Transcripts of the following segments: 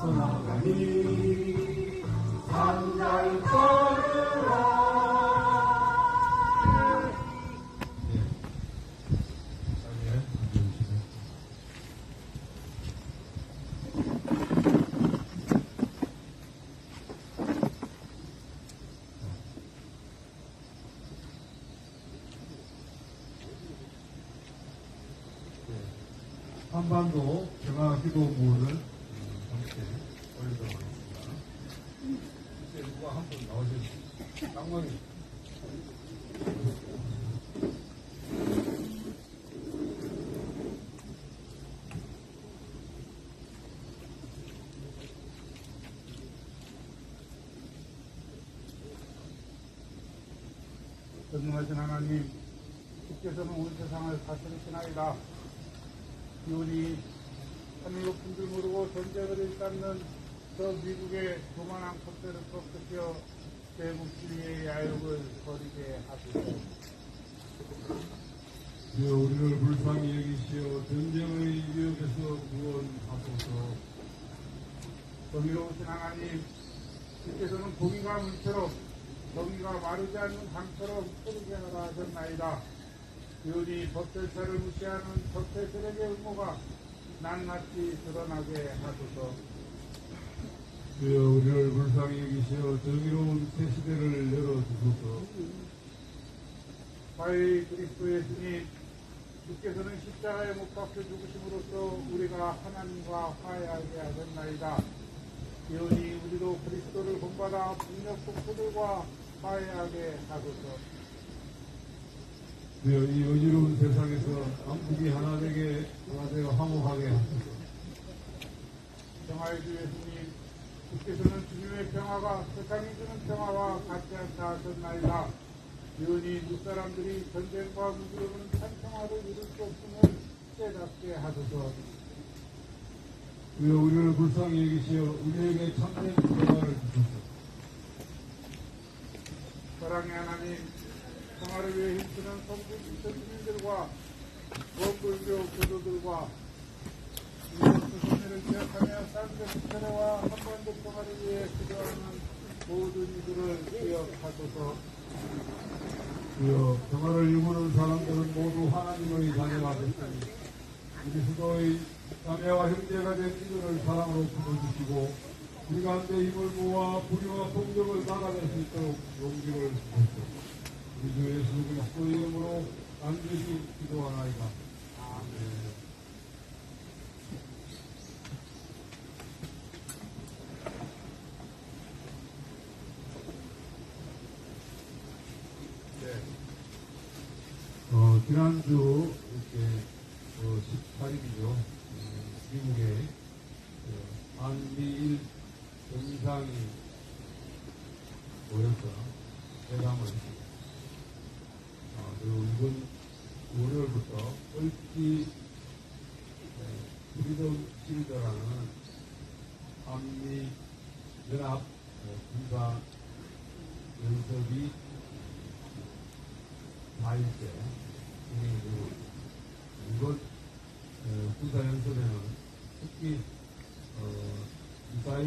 앞서나가니 산잘 걸으라. 한반도 평화기도문을 함께 올리도록 하겠습니다. 이제 누가 한 분 나오셨습니다. 깡망이. 전능하신 하나님, 주께서는 온 세상을 다스리시나이다. 기온이 하늘 높은 줄 모르고 전쟁을 일삼는 저 미국의 교만한 콧대를 꺾으시어 제 묵시 위에 야욕을 버리게 하소서. 주여 우리를 불쌍히 여기시어 전쟁의 위협에서 구원하소서. 정의로우신 하나님, 주께서는 고기가 물처럼 정의가 마르지 않는 강처럼 흐르게 하라 하셨나이다. 기온이 법절차를 무시하는 적폐들에게 음모가 낱낱이 드러나게 하소서. 주여 우리를 불쌍히 여기시어 정의로운 새 시대를 열어주소서. 과히 그리스도 예수님, 주께서는 십자가에 못 박혀 죽으심으로써 우리가 하나님과 화해하게 하셨나이다. 기온이 우리도 그리스도를 본받아 북녘 속수들과 화해하게 하소서. 주여 이 어지러운 세상에서 남북이 하나 되게 화목하게 하소서. 평화의 주 예수님, 주께서는 주님의 평화가 세상이 주는 평화와 같지 않다 하셨나이다. 기온이 무사람들이 전쟁과 무기로는 참 평화를 이룰 수 없음을 깨닫게 하소서. 주여 우리를 불쌍히 여기시어 우리에게 참된 평화를 주소서. 사랑의 하나님, 평화를 위해 힘쓰는 성도 주민들과 원불교 교도들과 이웃 수신을 기억하며 쌍벽 차례와 한반도 평화를 위해 기도하는 모든 이들을 기억하소서. 주여 평화를 이루는 사람들은 모두 하나님의 자녀가 됐으니 우리 수도의 자매와 형제가 된 이들을 사랑으로 품어주시고 우리 가운데 힘을 모아 불의와 폭력을 막아낼 수 있도록 용기를 주소서. 우리 주 예수 그리스도의 이름으로 반드시 기도하나이다. 아멘. 지난주 이렇게 18일이죠. 미국의 한미일 정상이 모여서 회담을 했습니다. 그리고 이번 월요일부터 얼티 프리덤 실드라는 한미 연합 군사 연습이 4일째 진행되고 이번 군사 연습에는 특히 미사일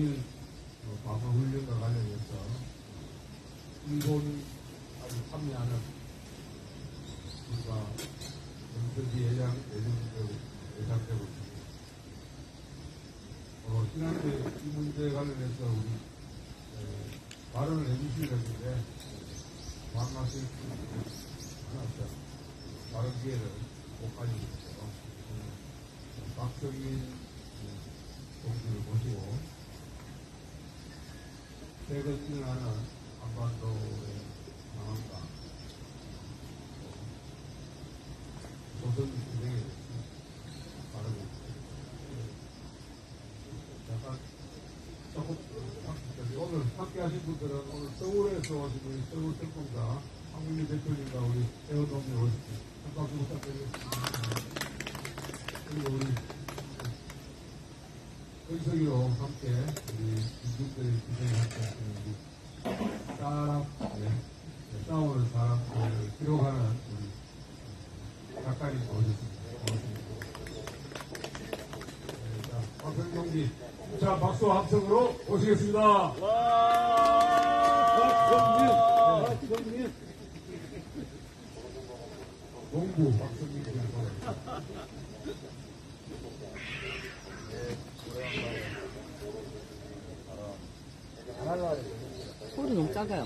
방어 훈련과 관련해서 일본이 아주 참여하는 군사 연습이 예상되고 있습니다. 지난주에 이 문제에 관련해서 우리 발언을 해주시려 했는데 반갑게 하나씩 발언 기회를 못 가지고 있어요. 박성민 동지를 모시고 최근 진행하는 한반도의 상황과 조선 진행에 대해서 발언을 약간 조금 오늘 함께 하신 분들은 오늘 서울에서 오신 우리 서울 특공사 황민규 대표님과 우리 대원동님 오셨습니다. 한 박수 부탁드리겠습니다. 그리고 우리 의석이로 함께 우리 이분들의 기생을 함께 하시는 우리 싸우는 사람들을 기록하는 우리 작가님 오셨습니다. 고맙습니다. 자, 박성경기 자 자, 박수 합성으로 오시겠습니다. 박성민. 농구 박성민 선수. 소리 너무 작아요.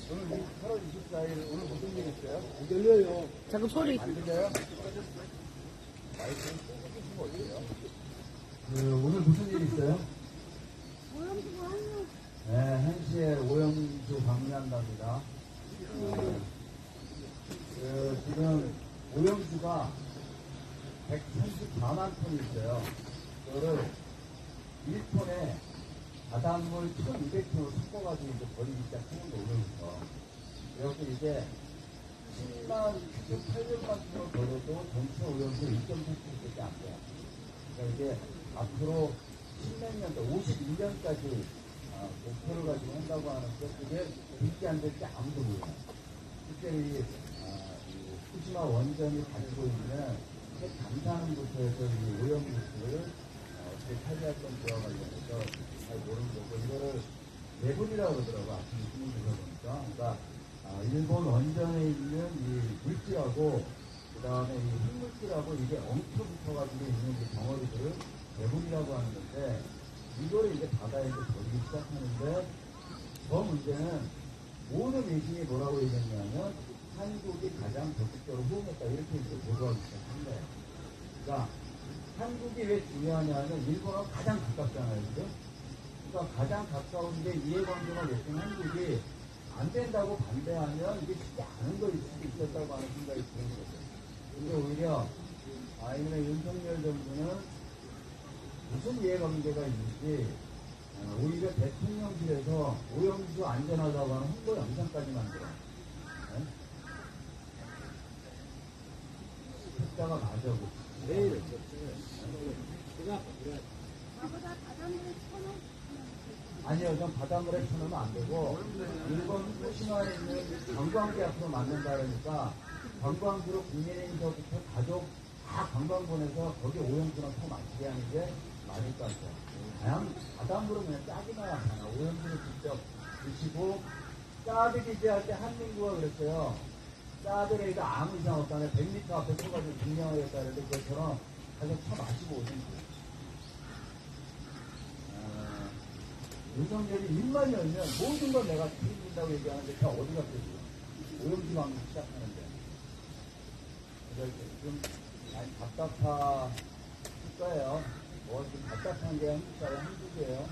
오늘 8월 24일 오늘 무슨 일 있어요? 안 들려요. 잠깐 소리. 안 들려요? 오늘 무슨 일 있어요? 네, 1시에 오염수 방문한답니다. 지금 오염수가 134만 톤이 있어요. 그거를 1톤에 바닷물 1,200톤을 섞어가지고 이제 버리기 시작하는 거, 오늘부터. 그래서 이제 10만, 800만 톤을 버려도 전체 오염수 1.4%밖에 안 돼요. 그러니까 이게 앞으로 10몇 년, 52년까지 목표를 가지고 한다고 하는데 그게 될지 안 될지 아무도 몰라요. 실제로 이 후쿠시마 원전이 가지고 있는 핵 방사능부터해서 이 오염물질을 어떻게 차지할 건지와 관련해서 잘 모르는 거고, 이거를 내분이라고 그러더라고, 아침에 신문 들어보니까. 그러니까 일본 원전에 있는 이 물질하고 그 다음에 이 흙물질하고 이게 엉켜 붙어가지고 있는 이 덩어리들을 내분이라고 하는 건데, 이거를 이제 바다에 버리기 시작하는데, 저 문제는 모든 외신이 뭐라고 얘기했냐면 한국이 가장 적극적으로 호응했다, 이렇게 이제 보도하기 시작한 거예요. 그러니까 한국이 왜 중요하냐면 일본하고 가장 가깝잖아요, 그죠? 그러니까 가장 가까운데 이해관계가 있으면 한국이 안 된다고 반대하면 이게 쉽지 않은 거일 수도 있었다고 하는 생각이 드는 거죠. 근데 오히려 이번에 윤석열 정부는 무슨 이해관계가 있는지 오히려 대통령실에서 오염수 안전하다고 하는 홍보 영상까지 만들어. 네? 숫자가 맞아. 내일 아니요, 전 바닷물에 쳐놓으면 안 되고, 일본 후쿠시마에 있는 관광지 앞으로 만든다 그러니까, 관광지로 국민의힘서부터 가족 다 관광 보내서 거기 오염수랑 더 마시게 하는 게 맞을 것 같아요. 그냥 바닷물은 그냥 짜기만 하잖아. 오염수를 직접 드시고, 사드 기지할 때 한민구가 그랬어요. 사드레이가 아무 이상 없다네. 100m 앞에 서가지고 증명하겠다 그랬는데, 그것처럼 가서 쳐 마시고 오신 윤석열이 입만 열면 모든 걸 내가 책임진다고 얘기하는데 다 어디 갔겠어요? 오염수 방송 시작하는데. 그래서 좀 많이 답답할 거예요. 좀 답답한 게 한국이에요.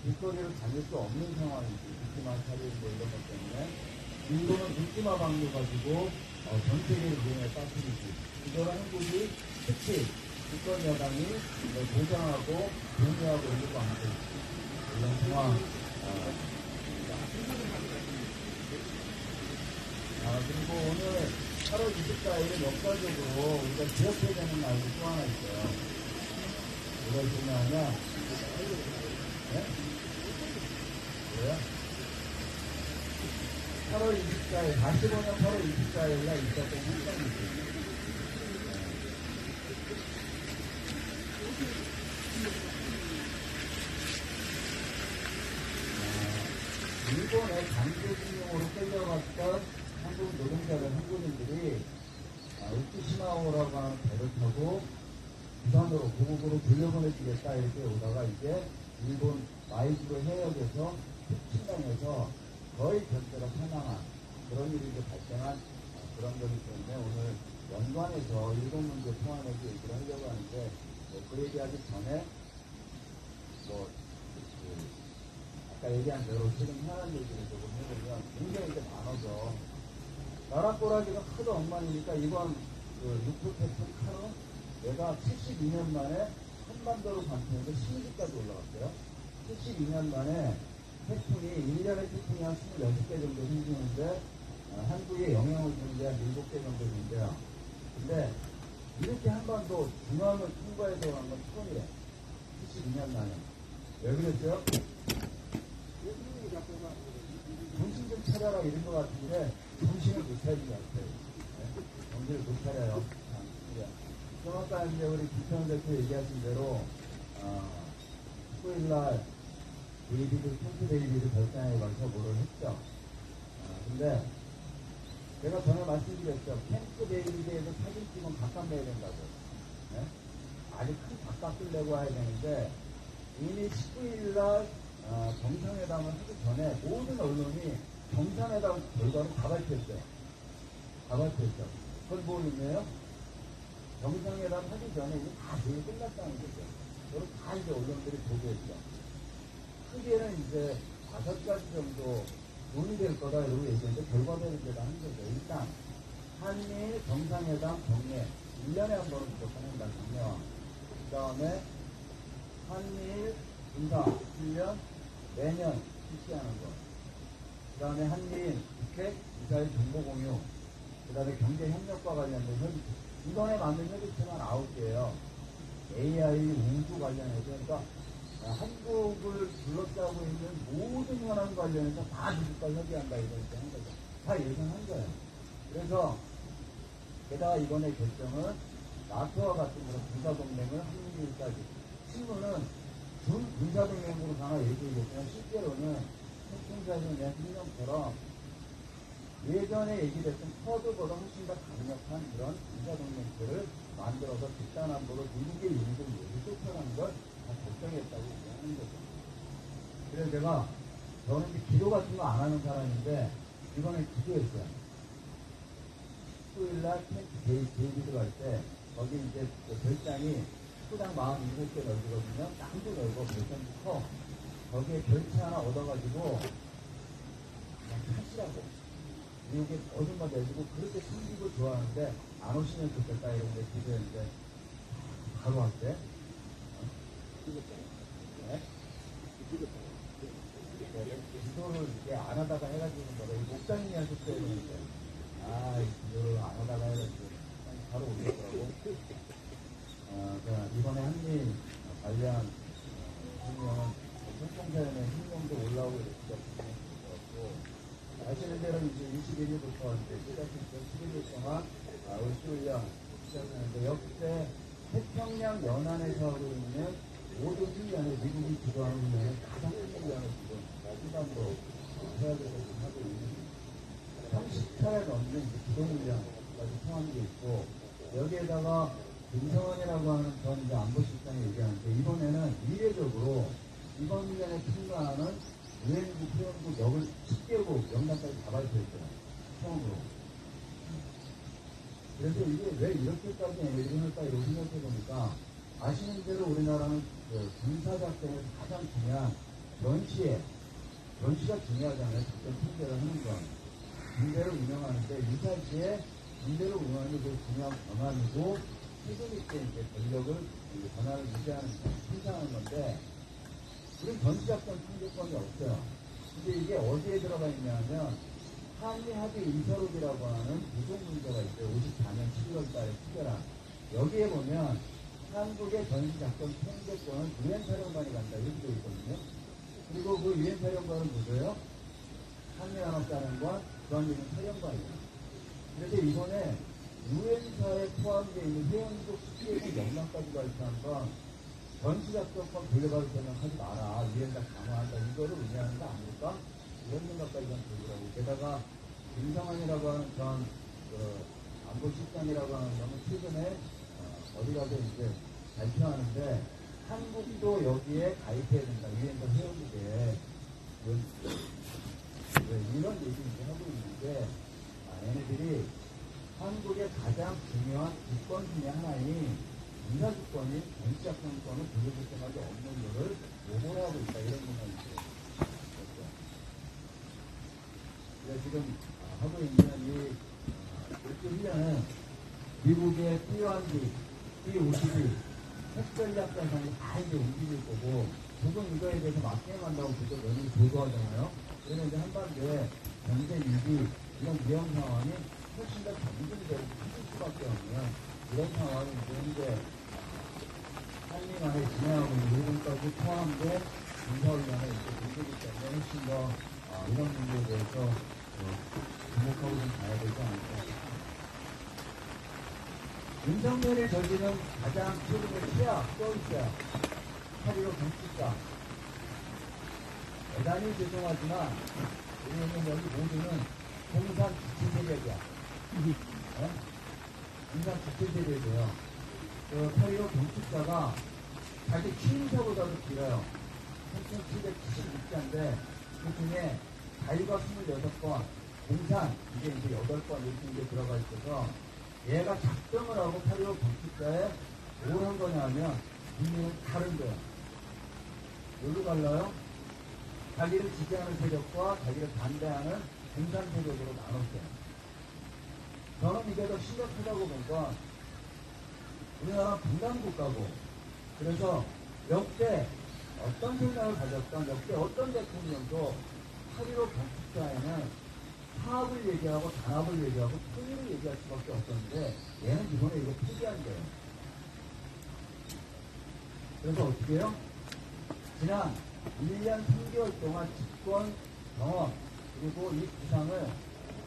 길거리를 다닐 수 없는 상황이지. 묻지마 차리고 이런 것 때문에. 일본은 묻지마 방류 가지고 전 세계를 유행에 빠뜨리지. 이거는 한국이 특히 집권 여당이 보장하고 동의하고 있는 거 아니겠지. 이런 상황. 그리고 오늘 8월 24일은 역사적으로 우리가 기억해야 되는 날이 또 하나 있어요. 뭐가 중요하냐? 네? 뭐야? 8월 24일, 45년 8월 24일 날 있었던 행사입니다. 일본의 강제징용으로 끌려갔던 한국 노동자들, 한국인들이 후쿠시마호라고 하는 배를 타고 부산으로, 고국으로 돌려보내주겠다 이렇게 오다가 이제 일본 마이즈도 해역에서 흑침당해서 거의 전체가 사망한 그런 일이 이제 발생한 그런 거기 때문에 오늘 연관해서 일본 문제 포함해서 얘기를 하려고 하는데, 그 얘기하기 전에 아까 얘기한 대로 지금 현안 얘기를 조금 해보면 굉장히 이제 많아서 나라 꼬라지가 크도 엉망이니까 이번 육포 태풍 카로 내가 72년 만에 한반도로 관통해서 신주까지 올라갔어요. 72년 만에 태풍이 1년에 태풍이 한 26개 정도 생기는데 한국에 영향을 주는 게 한 7개 정도 된대요. 근데 이렇게 한반도 중앙을 통과해서 간 건 처음이래. 72년 만에. 왜 그랬어요? 정신 좀 차려라 이런 것 같은데 정신을 못 차린 것 같아요. 정신을 못 차려요. 그만큼 아까 이제 우리 김태원 대표 얘기하신 대로 19일날 캠프 데이비드 별장에 가서 뭐를 했죠. 근데 제가 전에 말씀드렸죠. 캠프 데이비드에서 사진 찍으면 각각 내야 된다고. 네? 아주 큰 각각을 내고 와야 되는데 이미 19일날 정상회담을 하기 전에 모든 언론이 정상회담 결과를 다 발표했어요. 다 발표했죠. 그건 뭐 의미예요? 정상회담 하기 전에 이게 다 되게 끝났다는 거죠. 그걸 다 이제 언론들이 보도했죠. 크게는 이제 5가지 정도 논의될 거다 이러고 얘기했는데 결과대로 이제 하는 거죠. 일단 한미일 정상회담 정례 1년에 한 번은 무조건 한다. 정례와 그 다음에 한미일 군사 훈련 매년 실시하는 것. 그 다음에 한미일 북핵 미사일 정보 공유. 그 다음에 경제 협력과 관련된 협의체. 이번에 만든 협의체만 9개예요. AI 우주 관련해서 그러니까 한국을 둘러싸고 있는 모든 현안 관련해서 다 미국과 협의한다 이렇게 한 거죠. 다 예상한 거예요. 그래서 게다가 이번에 결정은 나토와 같은 그런 군사동맹을 한미일까지 친구는 준 군사동맹으로 하나 얘기해줬지만 실제로는 통상에서 내 행정처럼 예전에 얘기됐던 쿼드보다 훨씬 더 강력한 그런 군사동맹들을 만들어서 집단안보로 미국의 이익을 쫓아가는 걸 다 결정했다고 얘기하는 거죠. 그래서 제가 저는 이제 기도 같은 거 안 하는 사람인데 이번에 기도했어요. 19일날 캠프 데이비드 갈 때 거기 이제 별장이 수당 47개 넓이거든요. 땅도 넓고 별장도 커. 거기에 별채 하나 얻어가지고 그냥 하시라고. 미국에 어딘가 내주고 그렇게 숨기고 좋아하는데 안 오시면 좋겠다 이런데 기도했는데 바로 왔대. 네? 기도를 이렇게 안 하다가 해가지고 뭐라 목사님이 하셨어야 되는데 기도를 안 하다가 해가지고 바로 오셨더라고. 이번에 한미 관련 성명은 총통사연에 성명도 올라오고 이렇게 되었고 아시는 대로 이제 21일부터 이제 시작해서 11일 동안 올수훈련 시작하는데 역대 태평양 연안에서 하고 있는 모든 훈련에 미국이 주도하는 훈련에 가장 큰 훈련을 지금 수단으로 해야 되고 하고 있는 30차례 넘는 기동훈련까지 포함되어 있고 여기에다가 김성환이라고 하는 전 이제 안보실장이 얘기하는데 이번에는 미래적으로 이번 훈련에 참가하는 유엔국 회원국 역을 10개국 명단까지 다 발표했어요. 처음으로. 그래서 이게 왜 이렇게까지 일어날까 이렇게 생각해보니까 아시는 대로 우리나라는 군사작전에서 가장 중요한 전시가 중요하잖아요. 작전 통제를 하는 건. 군대를 운영하는데 유사시에 군대를 운영하는 게 중요한 권한이고 책임 있게 이제 권력을 권한을 유지하는 행사하는 건데 우리 전시작전 통제권이 없어요. 근데 이게 어디에 들어가 있냐면 한미 합의 인서록이라고 하는 부속 문제가 있어요. 54년 11월 달에 추결한. 여기에 보면 한국의 전시작전 통제권은 유엔 사령관이 간다. 이렇게 되어 있거든요. 그리고 그 유엔 사령관은 누구예요? 한미연합사령관, 주한미군 사령관이에요. 그래서 이번에 유엔사에 포함되어 있는 회원국 10개국 명단까지 발표한 건 전시작전권 돌려받을 생각하지 마라. 유엔사 강화한다. 이거를 의미하는 거 아닐까? 이런 생각까지 들더라고요. 게다가 김성환이라고 하는 전 안보실장이라고 하는 놈은 최근에 어디 가서 이제 발표하는데 한국도 여기에 가입해야 된다. 유엔사 회원국에 이런 얘기를 이제 하고 있는데 얘네들이 한국의 가장 중요한 주권 중에 하나인 군사주권인 전시작전권을 돌려줄 생각이 없는 거를 요구를 하고 있다. 이런 생각이 있었죠. 지금 하고 있는 이 훈련은 미국의 P-52 핵전략자산이 다 이제 움직일 거고 조금 이거에 대해서 맞게임한다고 그저 연일 보도하잖아요. 그러면 이제 한반도에 경제 위기 이런 위험 상황이 훨씬 더 점진되고 커질 수밖에 없는 이런 상황이 이제 현재 한미간에 진행하고 있는 일본까지 포함된 군사훈련에 이제 문제이기 때문에 훨씬 더 이런 문제에 대해서 주목하고 좀 가야 되지 않을까. 윤석열이 저지른 가장 최근의 최악 또 있어요. 8.15 경축사. 대단히 죄송하지만 우리는 여기 모두는 공산 주체 세력이야. 네? 공산 주체 세력이에요. 그 8.15 경축사가 자기 취임사보다도 길어요. 1776자인데 그 중에 자유가 26번, 공산 이게 이제 8번 이렇게 들어가 있어서 얘가 작정을 하고 8.15 경축사에 뭘 한 거냐면 분명히 다른 거예요. 여기로 갈라요? 자기를 지지하는 세력과 자기를 반대하는 공산 세력으로 나눴어요. 저는 이게 더 심각하다고 보니까 우리나라 분단국가고 그래서 역대 어떤 생각을 가졌던 역대 어떤 대통령도 8.15 경축사에는 사업을 얘기하고 단합을 얘기하고 통일을 얘기할 수밖에 없었는데 얘는 이번에 이거 포기한 거예요. 그래서 어떻게 해요? 지난 1년 3개월 동안 집권 경험 그리고 이 부상을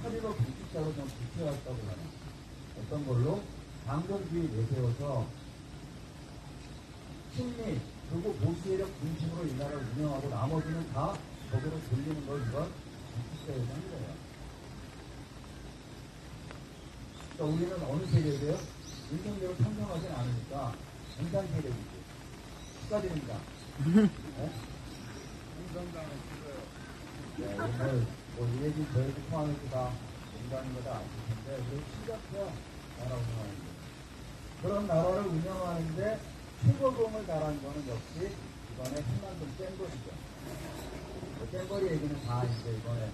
8.15 경축사로 좀 구체화했다고 하는 어떤 걸로 강경주의 내세워서 친미 그리고 보수세력 중심으로 이 나라를 운영하고 나머지는 다 적으로 돌리는 걸 이건 경축사에서 한 거예요. 그러니까 우리는 어느 세력이에요? 윤석열을 찬성하진 않으니까 공산 세력이지. 축하드립니다. 네? 공산당은 싫어요. 네, 오늘 이 얘기 저희도 포함해서 다 공부하는 거다 아실 텐데 우리 심각해요. 나라 운영하는 게. 그런 나라를 운영하는데 최고봉을 달한 거는 역시 이번에 한만동 잼버리죠. 잼버리 얘기는 다 이제 이번에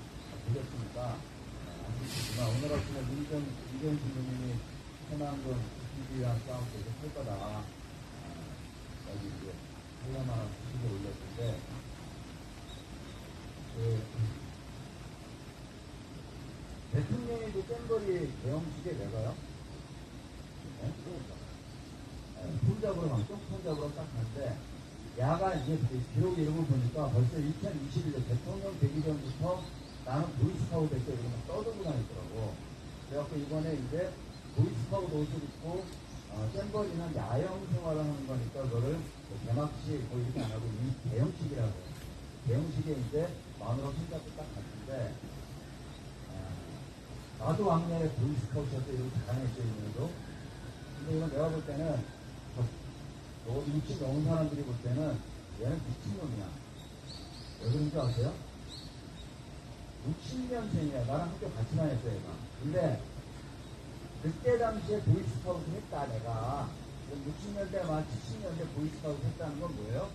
들렸으니까 아시겠지만 오늘 아침에 민전 신부님이 한만동 주주위한 싸움 계속 할 거다. 여기 이제 한라만 수식에 올렸는데 대통령이 그 잼버리 대형식에 내가요? 네? 손잡으로 막 손잡으로 딱 갔는데 야간 이제 기록 이름을 보니까 벌써 2021년 대통령 되기 전부터 나는 보이스카우트 됐어 이러면 떠들고 다녔더라고. 그래갖고 이번에 이제 보이스카우트 옷을 입고 잼버리는 야영 생활을 하는 거니까 그거를 개막식 뭐 이렇게 안 하고 이 대형식이라고 해요. 대형식에 이제 마누라 손잡고 딱 갔는데 나도 왕년에 보이스카우트였어 이러고 자랑했어요 이번에도. 근데 이건 내가 볼 때는 너 60 넘은 사람들이 볼 때는 얘는 미친놈이야. 왜 그런 줄 아세요? 60년생이야. 나랑 학교 같이 다녔어요 얘가. 근데 그때 당시에 보이스카우트 했다 내가. 60년대 만 70년대 보이스카우트 했다는 건 뭐예요?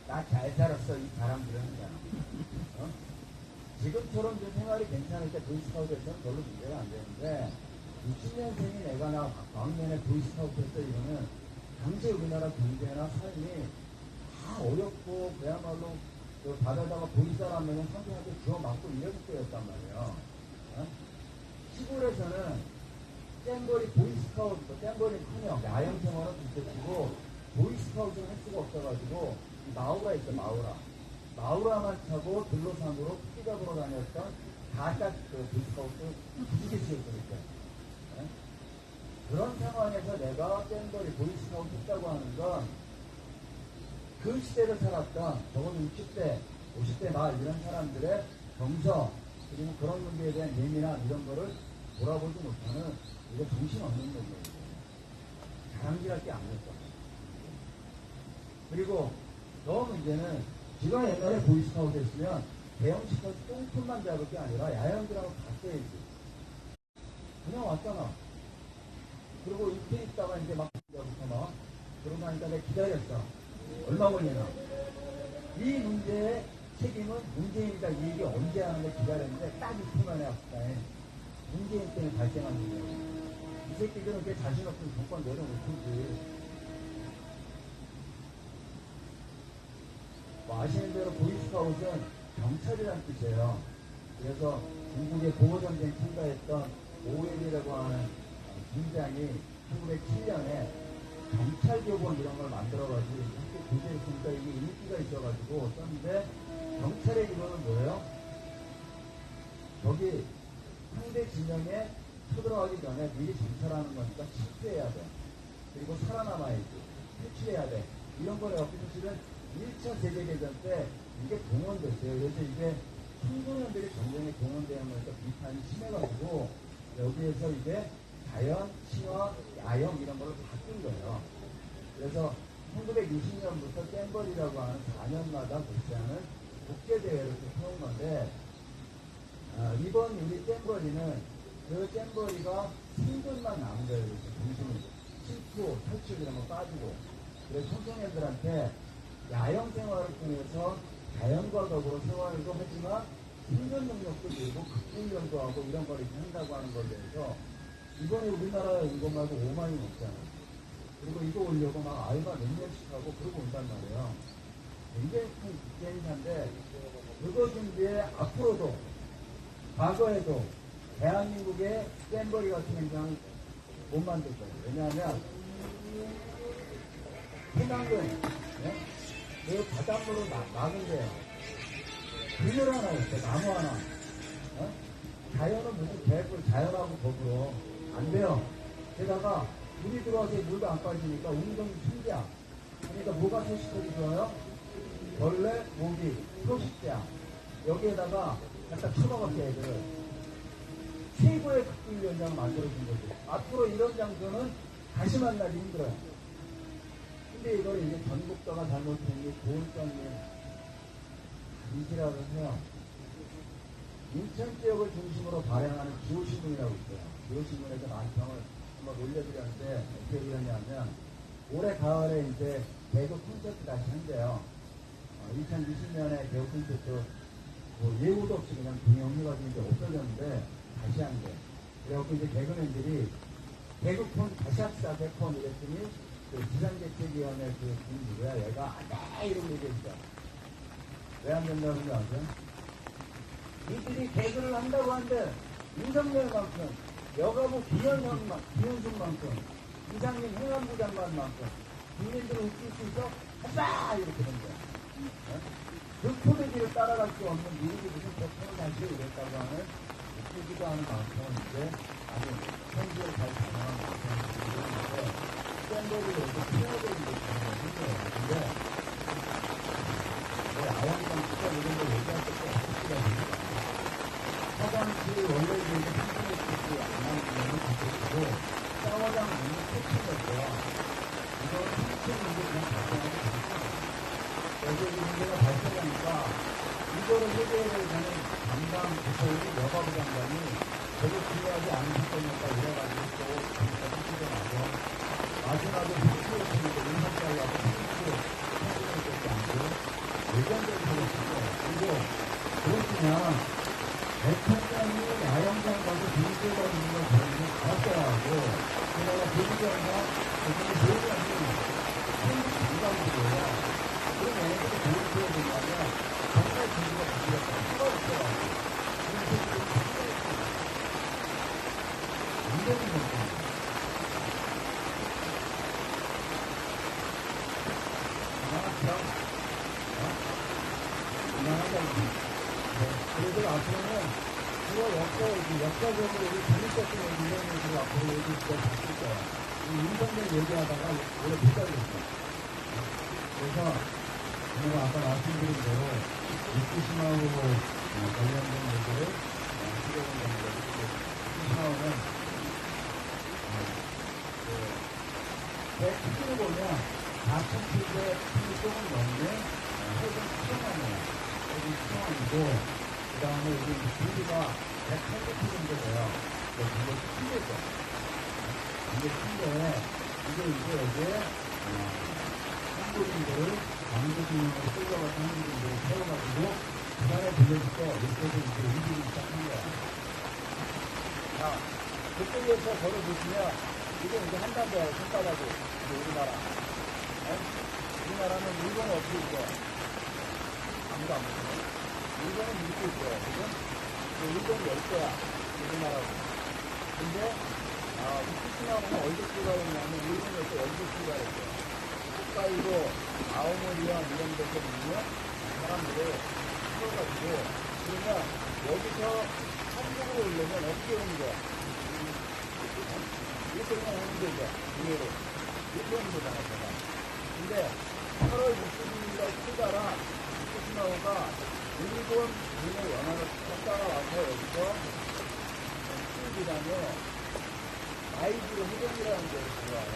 나 잘 살았어 이 사람들은 하잖아. 어? 지금처럼 좀 생활이 괜찮을 때 보이스카우트 했으면 별로 문제가 안 되는데 60년생이 내가 나 왕년에 보이스카우트 했어 이러면 당시 우리나라 경제나 삶이 다 어렵고 그야말로 그 바다다가 보이스를 하면 상대한테 주워 맞고 이럴 때였단 말이에요. 어? 시골에서는 잼버리 보이스카우트, 잼버리는커녕 야영 생활은 둘째치고 보이스카우트는 할 수가 없어가지고 마우라 있어 마우라만 타고 들로산으로 토끼 잡으러 다녔던 가짜 그 보이스카우트 부지기수였으니까. 네? 그런 상황에서 내가 잼버리 보이스카우트 했다고 하는 건 그 시대를 살았던 적어도 60대, 50대 말 이런 사람들의 정서 그리고 그런 문제에 대한 예민함 이런 거를 돌아보지 못하는 이거 정신없는 거예요. 자랑질할 게 아니었어. 그리고 더 문제는 지가 옛날에 보이스카우트 했으면 대형식까지 똥손만 잡을 게 아니라 야영들하고 갔어야지. 그냥 왔잖아. 그리고 이틀 있다가 이제 막 부터 막 그러고 나니까 내가 기다렸어. 얼마 걸리나. 이 문제의 책임은 문재인이다. 이 얘기 언제 하는데 기다렸는데 딱 이틀 만에 왔다에 문재인 때문에 발생한 문제예요. 이 새끼들은 그 자신 없으면 정권 내려놓든지. 뭐 아시는 대로 보이스카웃은 경찰이라는 뜻이에요. 그래서 중국의 보호전쟁 참가했던 OL이라고 하는 군장이 1907년에 경찰교본 이런 걸 만들어가지고 학교 교재했으니까 이게 인기가 있어가지고 썼는데 경찰의 이거는 뭐예요? 거기 상대 진영에 쳐들어가기 전에 미리 정찰하는 거니까 실패해야 돼. 그리고 살아남아야지. 퇴출해야 돼. 이런 거를 사실은 1차 세계대전 때 이게 동원됐어요. 그래서 이게 청소년들이 전쟁에 동원되면서 비판이 심해가지고 여기에서 이제 자연, 신화, 야영 이런 거를 바꾼 거예요. 그래서 1960년부터 잼버리라고 하는 4년마다 개최하는 국제대회를 해온 건데 이번 우리 잼버리는 그 잼버리가 생존만 남은 거예요. 정신이 실수, 탈출 이런 거 빠지고 그래서 청소년들한테 야영 생활을 통해서 자연과 더불어 생활도 하지만 생존 능력도 늘고 극훈련도 하고 이런 걸 이렇게 한다고 하는 것에 대해서 이번에 우리나라에 온 것 말고 5만이 넘잖아요. 그리고 이거 오려고 막 알바 몇 년씩 하고 그러고 온단 말이에요. 굉장히 큰 국제행사인데 그거 준비에 앞으로도 과거에도 대한민국의 잼버리 같은 행사는 못 만들 거예요. 왜냐하면 해남군 그 바닷물로 막은데요. 그늘 하나 있어요. 나무 하나. 자연은 무슨 계획을 자연하고 더불어 안 돼요. 게다가 물이 들어와서 물도 안 빠지니까 운동 충격. 그러니까 뭐가 소식하기 좋아요? 벌레, 모기, 소식장. 여기에다가 갖다 쳐먹었어요, 애들을. 최고의 극딜연장을 만들어준 거죠. 앞으로 이런 장소는 다시 만나기 힘들어요. 근데 이걸 이제 전국도가 잘못된 게 고을성이 이지라고 해요. 인천 지역을 중심으로 발행하는 기호신문이라고 있어요. 기호신문에서 만평을 한번 올려드렸는데 어떻게 되었냐면 올해 가을에 이제 배구 콘서트 다시 한대요. 2020년에 배구 콘서트 뭐 예고도 없이 그냥 분영해가지고 이제 없어졌는데 다시 한대. 그래갖고 이제 개그맨들이 개그콘 다시 합시다 개콘 이랬더니 그 비상대책위원회 그 누구야 얘가 안돼 이러고 얘기했어. 왜 안 된다는 거 아세요? 이들이 개그를 한다고 하는데 윤석열만큼 여가부 기현숙만큼 이상민 행안부 장관만큼 국민들을 웃길 수 있어? 한다 이렇게 된 거야. 그 코미디를 따라갈 수 없는 미국이 무슨 대통령 단식을 이랬다고 하는 웃기지도 않은 방송은 이제 아주 현지를 잘 반영한 방송인데 샌더를 여기서 피해를 이제 반영한 거예요. 근데 아영장 투자 이런 걸 얘기할 때 꼭 확실해야 됩니다. 화장실 원래 이제 한국에 있고 안 하는 거는 바뀌고 샤워장 문이 꽂힌거죠. 이건 신체 문제 그냥 발생하게 되니까 여기에 이 문제가 발생하니까 이거를 해결해야 되는 담당 부서의 여가부 장관이 되게 중요하지 않은 사건이었다 이래가지고 또 감사를 시전하고 마지막에 필수로 통해서 인사하려고 필수로 통신을 되지 않고 예전대로 하겠습니다. 그리고 그렇지만 대통령이 야영장 가서 분수가 있는 걸 저희는 알았어야 하고 게다가 대기장과 대통령 대기장이 생긴 장관들이에요. 그런 애들이 보여줘야 된다면 정말 분수가 바뀌었다. 수가 있더라고. 그래서 지금 굉장히 문제입니다. 그래서 앞으로는 그거 역사적으로 우리 재밌었던 이런 얘기를 앞으로 얘기 진짜 바뀔 거야. 윤석열 얘기하다가 오래 못 가겠어. 그래서 제가 아까 말씀드린 대로 이쿠시마하고 관련된 얘기를 시도해 본 겁니다. 이쿠시마는 배 크기를 보면 4,700km 조금 넘는 해군 수송함이에요. 해군 수송함이고 그 다음에 여기 길이가 180km 정도 돼요. 굉장히 큰데죠. 굉장히 큰데 이게 여기에 한국인들을 광주군으로 끌려가서 한국인들을 세워가지고 부산에 들려줄 때 이렇게 이제 움직이기 시작한 거야. 자, 그쪽에서 걸어보시면 이게 이제 한단대예요. 손바닥이 이제 우리나라. 우리나라는 일본은 어떻게 있죠? 아무도 안 보시네. 일본은 믿고 있어요. 그죠? 일본이 10개야. 우리나라고. 근데, 후쿠시마는 어디서 출발했냐면, 일본에서 여기서 출발했어요. 홋카이도, 아오모리와 이런 데서 있는 사람들을 풀어가지고, 그러면 여기서 한국으로 오려면 어떻게 오는 거야? 이렇게 그냥 오는데 이제 의외로 이렇게 오는 거잖아 제가. 근데 8월 6일날 휴가라 후쿠시마호가 일본 군의 연합을 쭉 따라와서 여기서 수비단에 마이즈로 해변이라는 데를 들어와요.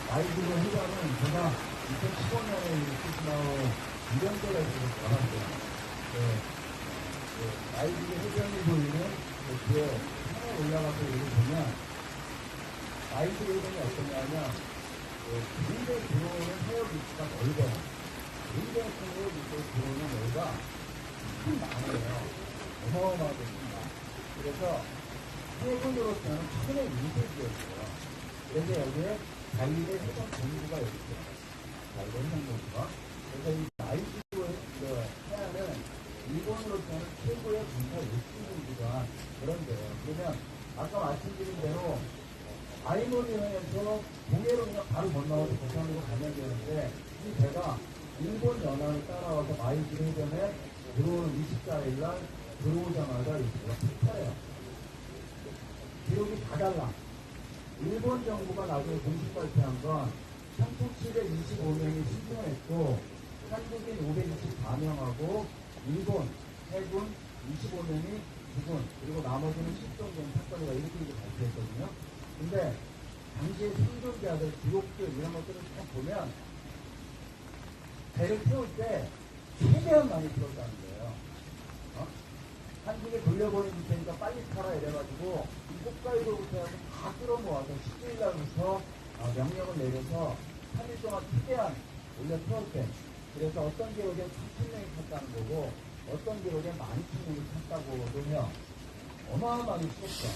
마이즈로 해변은 제가 2015년에 후쿠시마호 이런데가 들어왔어요. 마이즈로 해변이 보이는 뒤에 산에 올라가서 여기 보면 마이즈로 해변이 어떠냐면 굉장히 들어오는 해역 위치가 넓어요. 굉장히 큰 해역 위치로 들어오는 여기가 큰 나무예요. 어마어마하게 큰 나무. 그래서 해군으로서는 천의 인쇄지였어요. 그래서 여기에 자일의 해군 본부가 여기 있어요. 자일의 해군 본부가. 그래서 이 마이즈로 해안은 일본으로서는 최고의 군사 요충지가 그런 데요. 그러면 아까 말씀드린 대로 아이모리현에서 동해로 그냥 바로 건너와서 부산으로 가면 되는데 이 배가 일본 연안을 따라와서 마이즈 해변에 들어오는 24일날 들어오자마자 이 배가 폭파해요. 기록이 다 달라. 일본 정부가 나중에 공식 발표한 건 3,725명이 신청했고 한국인 524명하고 일본 해군 25명이 죽은 그리고 나머지는 실종된 사건이다 이렇게 발표했거든요. 근데 당시에 생존자들 기록들 이런 것들을 쭉 보면 배를 태울 때 최대한 많이 태웠다는 거예요. 한국에 돌려보내줄 테니까 빨리 타라 이래가지고 홋카이도부터 해서 다 끌어모아서 10일 날부터 명령을 내려서 3일 동안 최대한 올려 태웠대. 그래서 어떤 기록에 3,000명이 탔다는 거고 어떤 기록에 12,000명이 탔다고도 해요. 어마어마하게 컸어.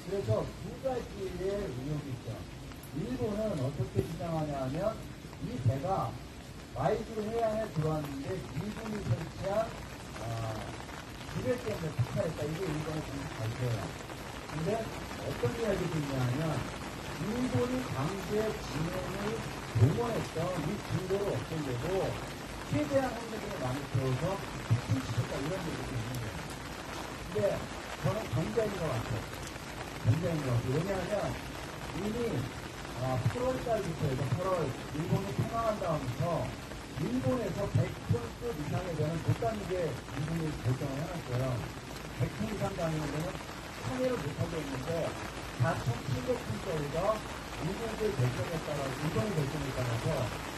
그래서 두 가지의 의혹이 있죠. 일본은 어떻게 주장하냐 하면 이 배가 마이즈로 해안에 들어왔는데 일본이 설치한 지뢰 때문에 폭발했다. 이게 일본의 공식 발표예요. 근데 어떤 이야기가 있냐 하면 일본이 당시에 진행을 동원했던 이 증거를 없애려고 최대한 한국인을 많이 태워서 폭발시켰다 이런 얘기도 있는 거예요. 근데 저는 경자인 것 같아요. 굉장히 좋았어요. 왜냐하면 이미 8월달부터 해서 8월 일본이 평화한 다음부터 일본에서 100톤급 이상에 되는 못다니게 일본이 결정을 해놨어요. 100톤 이상 다니는 데는 참여를 못하고 있는데 4,700톤짜리가 일본의 결정에 따라서 일본의 결정에 따라서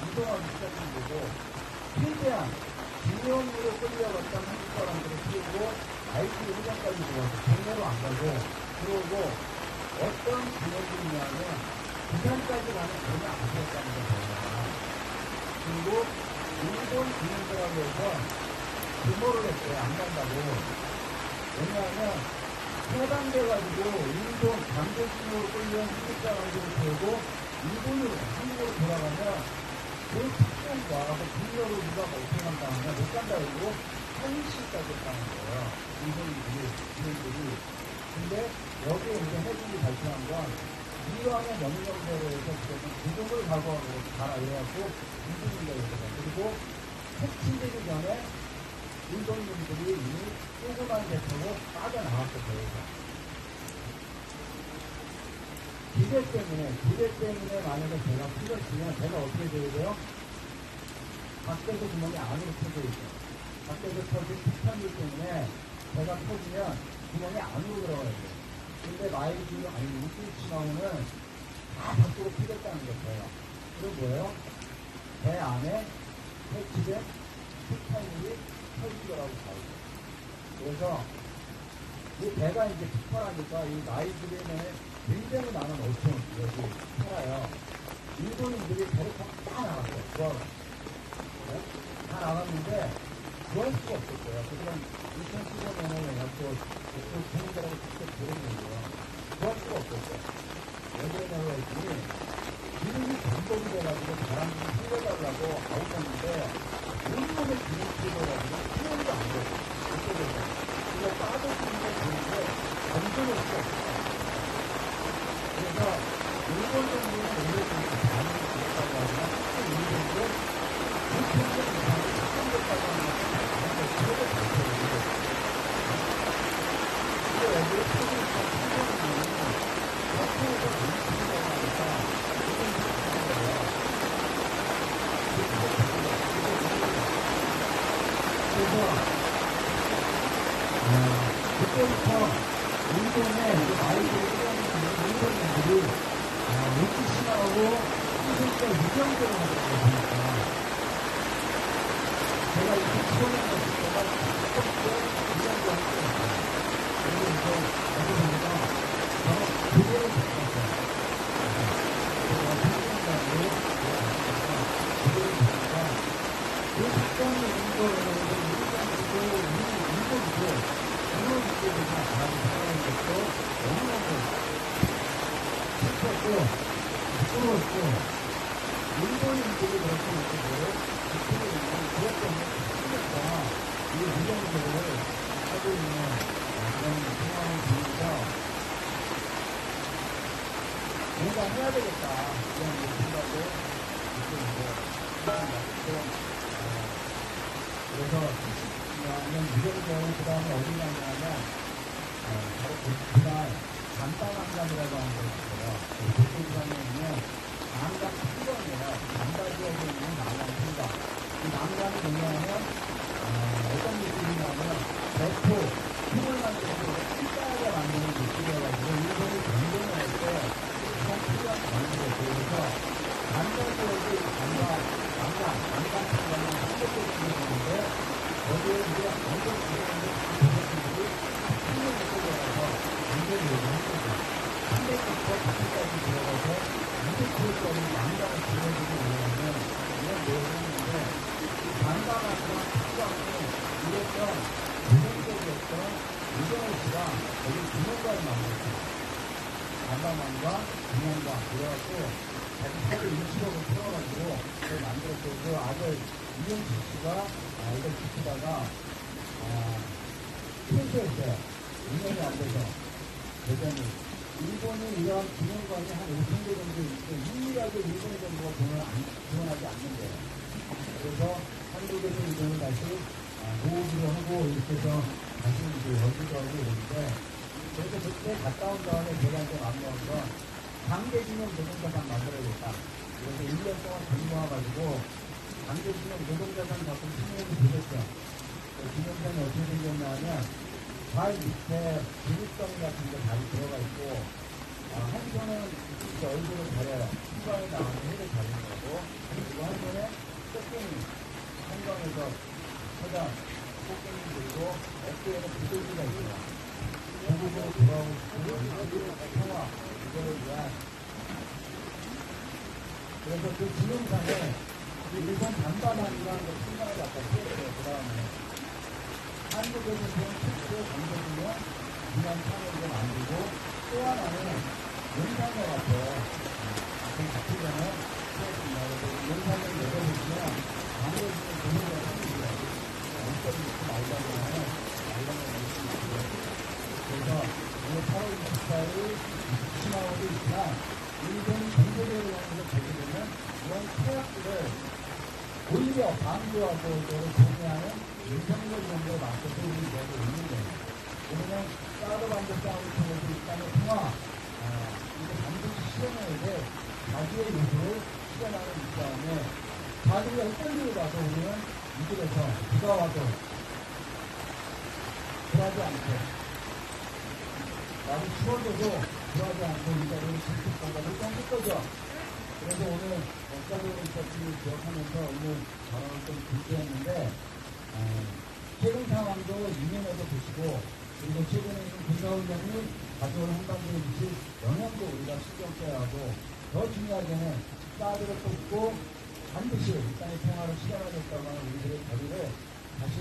이동하기 시작한 거고 최대한 중형으로 끌려갔던 한국 사람들을 키우고 IC 회장까지 들어와서 국내로 안 가고 그리고 어떤 기록이냐면 부산까지 가는 전혀 안 되었다는 거예요. 그리고 일본 군인들하고 해서 규모를 했어요. 안 간다고. 왜냐하면 해방돼가지고 일본 강제징으로 끌려온 한국 사람들을 태우고 일본으로 한국으로 돌아가면 그 특권과 그 군력을 누가 어떻게 한다 하면 못 간다 그러고 현실까지 했다는 거예요. 일본인들이. 근데 여기에 이제 해군이 발표한 건 이왕의 명령대로 해서 구금을 각오하고 가라 이래갖고 일본인가 이거예요. 그리고 해치되기 전에 일본인들이 이미 조그만 배 타고 빠져나왔어 배에서. 기대 때문에 만약에 배가 풀렸으면 배가 어떻게 돼야 돼요? 밖에서 구멍이 안으로 터져 있죠. 밖에서 터진 폭탄들 때문에 배가 터지면 구멍이 안으로 들어가야 돼요. 근데 마이즈로 후쿠시마호는 다 밖으로 피겠다는 거예요. 그럼 뭐예요? 배 안에 해치된 폭탄물이 터진 거라고 봐요. 그래서 이 배가 이제 폭발하니까 이 마이즈에 굉장히 많은 어촌 여기 살아요. 일본인들이 배를 다 나갔어요. 구하러. 네? 다 나갔는데 구할 수가 없었어요. 그들은 2015년에 또 국민들하고 직접 들었는데요. 구할 수가 없었어요. 왜 그러냐고 했더니 기름이 전복이 돼가지고 사람들이 살려달라고 아웃했는데 온몸에 기름 튀어가지고 수영도 안 돼요. 어떻게 돼요? 그거 빠져주는 게 좋은데 건조를 수가 없어요. 그래서 일본 정부는 오늘까지 반응이 됐다고 하지만 실제 일본도 2,000년 이상을 확정됐다고 하는 것은 아무도 최대 발표를 이루었어요. 근데 여기에 최대 이상 3,000년 예전부터 일본의 아이들이 일본인들이 오키시마하고 이승과 유경대를 하고 보니까 제가 이렇게 처음에 갔을 때가 첫 번째 유경대 할 때였어요. 그리고 이제 어디 보니까 바로 그대로 바꿨어요. 제가 생각나고 그대로 바꾸니까 그 사건이 있는 거를 일본도 이런 문제들이 많이 생각하는 것도 너무너무 슬펐고 부끄러웠고 일본인들이 그렇게 느끼고 그쪽에 있는 그것 때문에 크니까 이 의견들을 하고 있는 그런 상황을 보니까 뭔가 해야 되겠다 이런 생각을 느끼는데 그래서 이런 유경대는 그 다음에 어디 가냐면 바로 그날 잠방한강이라고 하는 게 있어요. 북부산에 있는 남강 풍경이에요. 남가 지역에 있는 남강 풍경. 이 남강이 뭐냐면 어떤 느낌이냐면 대포, 힘을 만들고 pin자가 만드는 느낌이어가지고 일본이 전쟁을 할 때 그런 풍경 만들었어요. 그래서 남가 지역이 남강 풍경이 한국적으로 있는데 거기에 이제 완전 주변에 도시들이 풍경을 끌어가서 완전히 얘기를 했거든요. 300m 밖에까지 들어가서 200km짜리 남강을 지어주고 올라가면 이런 내용인데 반강하고 특수하고 이랬던 부정적이었던 이정호 씨가 거기 분양가를 만들었어요. 반강과 분양가 그래갖고 자기 사를 20억을 풀어가지고 그걸 만들었고 그 아들 이영식 씨가 이걸 지키다가 퇴소했어요. 2년이 안 돼서 대전이 일본이 이런 기념관이 한 5천 개 정도 있고 유일하게 일본 정부가 돈을 지원하지 않는데요. 그래서 한국에서 이전을 다시 모으기로 하고 이렇게 해서 다시 이제 열기도 하고 이러는데 그래서 그때 갔다 온 다음에 제가 이제 마음먹은 건 강제징용 노동자산 만들어야겠다. 그래서 1년 동안 공모와가지고 강제징용 노동자산 갖고 신용이 되겠죠. 기념관이 어떻게 생겼냐면 발 밑에 기립덩이 같은 게 발이 들어가 있고 한 손은 이렇게 얼굴을 가려요. 후방에 나오는 해를 가리는 거고 그리고 한 손에 꽃갱이 한강에서 서장 꽃갱이 들고 어깨에는 부들기가 있어요. 고국으로 돌아오고 싶은 평화 이거를 위한 그래서 그 기념상에 일본 반반한이라는 걸 생각을 갖다 쓰였어요. 그 다음에 한국에서 본 특수의 강제징용 그냥 창을 만들고 또 하나는 용산역 앞에 그 같은 전에 쓰였습니다. 그래서 용산역 내려보시면 강제징용 도로가 생기고요. 엄청 이렇게 말라면 그래서 오늘 8월 24일 이시마오도 있지만 일본 경제대회를 하면서 보게 되면 이런 태학들을 오히려 반대하고 이거를 동의하는 윤석열 정부에 맞서서 우리 이야기가 있는 거예요. 왜냐면 사드 반대 싸움을 통해서 일단의 통화, 이거 반드시 실현해야 돼. 자기의 요구를 실현하는 입장에 자기가 어떤 일을 봐서 우리는 이들에서 비가 와도 불하지 않게 나도 추워져도 불하지 않고 이 자리를 지킬 생각을 던질 거죠. 그래서 오늘 역사적인 것들을 기억하면서 오늘 발언을 좀 길게 했는데 최근 상황도 유념해서 보시고 그리고 최근에 있는 군사훈련이 가져온 한반도에 미칠 영향도 우리가 신경 써야 하고 더 중요하게는 사드를 뽑고 반드시 일상의 평화를 실현하겠다고 하는 우리들의 결의를 다시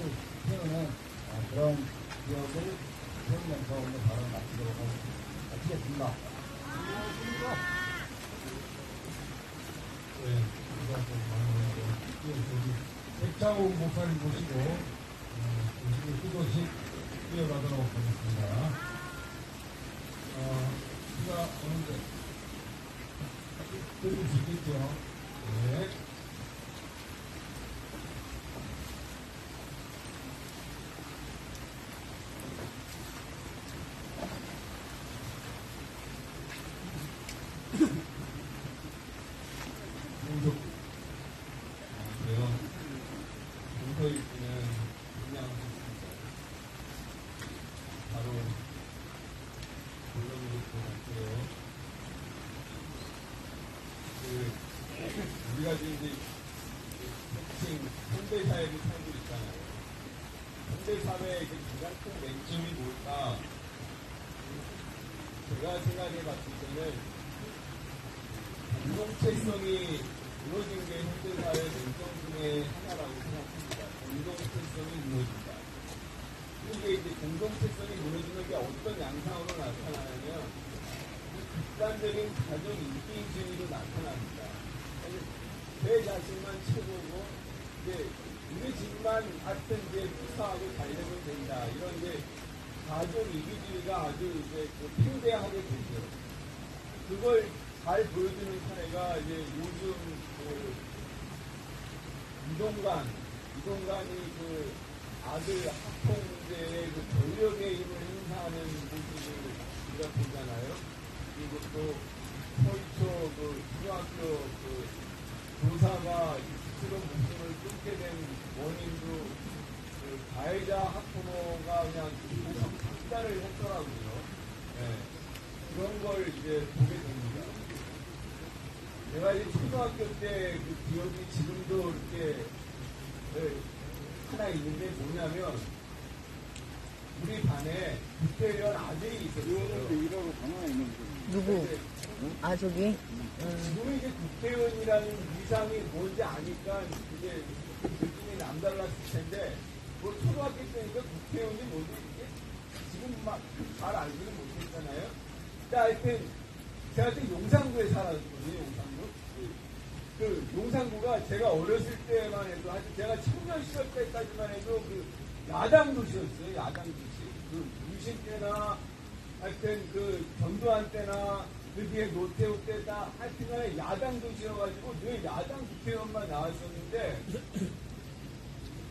세우는 그런 기억을 세우면서 오늘 발언을 마치도록 하겠습니다. 네, 백장호 목사님 모시고 후보식 이어가도록 하겠습니다. 비가 오는데 들을 수 있겠죠? 네. 그래요. 공서익기는 그냥 바로 특징, 현대사회를 살고 있잖아요. 현대사회의 그 가장 큰 맹점이 뭘까? 제가 생각해 봤을 때는 공동체성이 무너진 게 현대사회 맹점 중에 하나라고 생각합니다. 공동체성이 무너진다. 이게 이제 공동체성이 무너지는 게 어떤 양상으로 나타나냐면 극단적인 가족 인기인주의로 나타납니다. 내 자신만 최고고 이제 우리 집만 하여튼 이제 부사하고 잘 되면 된다. 이런 이제 가족 이기주의가 아주 이제 팽배하게 되죠. 그걸 잘 보여주는 사례가 이제 요즘 그 이동관이 그 아들 학폭 문제에 그 권력의 힘을 행사하는 모습을 우리가 보잖아요. 그리고 또 서울초 그 중학교 그 교사가 스스로 목숨을 끊게 된 원인도 그 가해자 학부모가 그냥 목숨 박탈을 했더라고요. 네. 그런 걸 이제 보게 됩니다. 제가 이제 초등학교 때 그 기억이 지금도 이렇게 하나 있는데 뭐냐면 우리 반에 국회의원 아들이 있었어요. 누구? 아, 저기? 지금은 이제 국회의원이라는 위상이 뭔지 아니까 이제 느낌이 남달랐을 텐데 뭐 초등학교 때니까 국회의원이 뭔지 지금 막 잘 알지는 못했잖아요. 근데 하여튼 제가 그때 용산구에 살았거든요. 그 용산구가 제가 어렸을 때만 해도 하여튼 제가 청년 시절 때까지만 해도 그 야당 도시였어요. 야당 도시. 그 유신 때나 하여튼 그 전두환 때나 그 뒤에 노태우 때나 하여튼간에 야당 도시여가지고 늘 야당 국회의원만 나왔었는데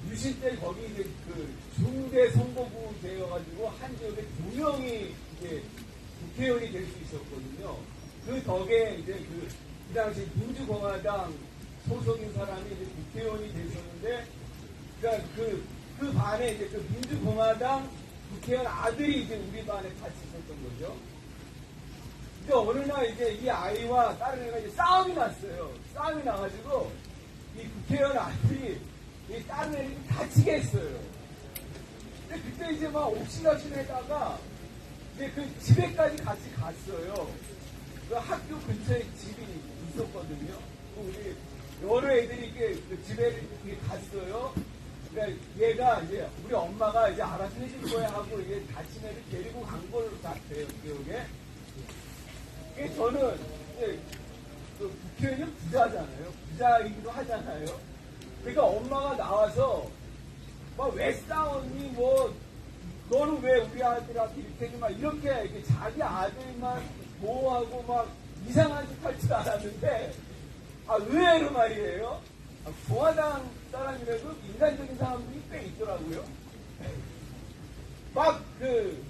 유신 때 거기 이제 그 중대 선거구 되어가지고 한 지역에 2명이 이제 국회의원이 될 수 있었거든요. 그 덕에 이제 그 당시 민주공화당 소속인 사람이 이제 국회의원이 됐었는데 그러니까 그 반에 이제 그 민주공화당 국회의원 아들이 이제 우리 반에 같이 있었던 거죠. 근데 어느 날 이제 이 아이와 다른 애가 이제 싸움이 났어요. 싸움이 나가지고 이 국회의원 아들이 이 다른 애를 다치게 했어요. 근데 그때 이제 막 옥신각신에다가 이제 그 집에까지 같이 갔어요. 그 학교 근처에 집이 있었거든요. 우리 여러 애들이 그 집에 이렇게 갔어요. 그러니까 얘가 이제 우리 엄마가 이제 알아서 해줄 거야 하고 이제 다친 애를 데리고 간 걸로 같아요, 기억에. 저는 이제 그 국회의원은 부자잖아요. 부자이기도 하잖아요. 그러니까 엄마가 나와서 막 왜 싸웠니? 뭐 너는 왜 우리 아들한테 이렇게 했니? 막 이렇게 자기 아들만 보호하고 막 이상한 짓 할 줄 알았는데 의외로 말이에요. 공화당 사람이라도 인간적인 사람들이 꽤 있더라고요. 막 그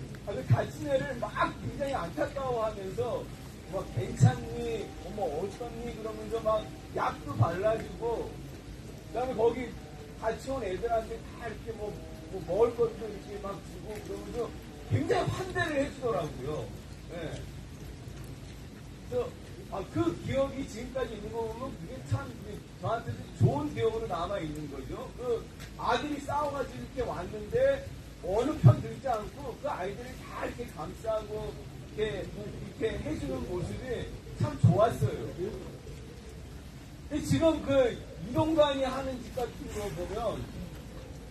다친 애를 막 굉장히 안타까워하면서 막 괜찮니? 어쩌니? 그러면서 막 약도 발라주고 그다음에 거기 같이 온 애들한테 다 이렇게 뭐 먹을 것도 이렇게 막 주고 그러면서 굉장히 환대를 해주더라고요. 네. 그래서 그 기억이 지금까지 있는 거 보면 그게 참 저한테 좋은 기억으로 남아 있는 거죠. 그 아들이 싸워가지고 이렇게 왔는데 어느 편 들지 않고 그 아이들을 다 이렇게 감싸고 이렇게 해주는 모습이 참 좋았어요. 근데 지금 그 이동관이 하는 짓 같은 거 보면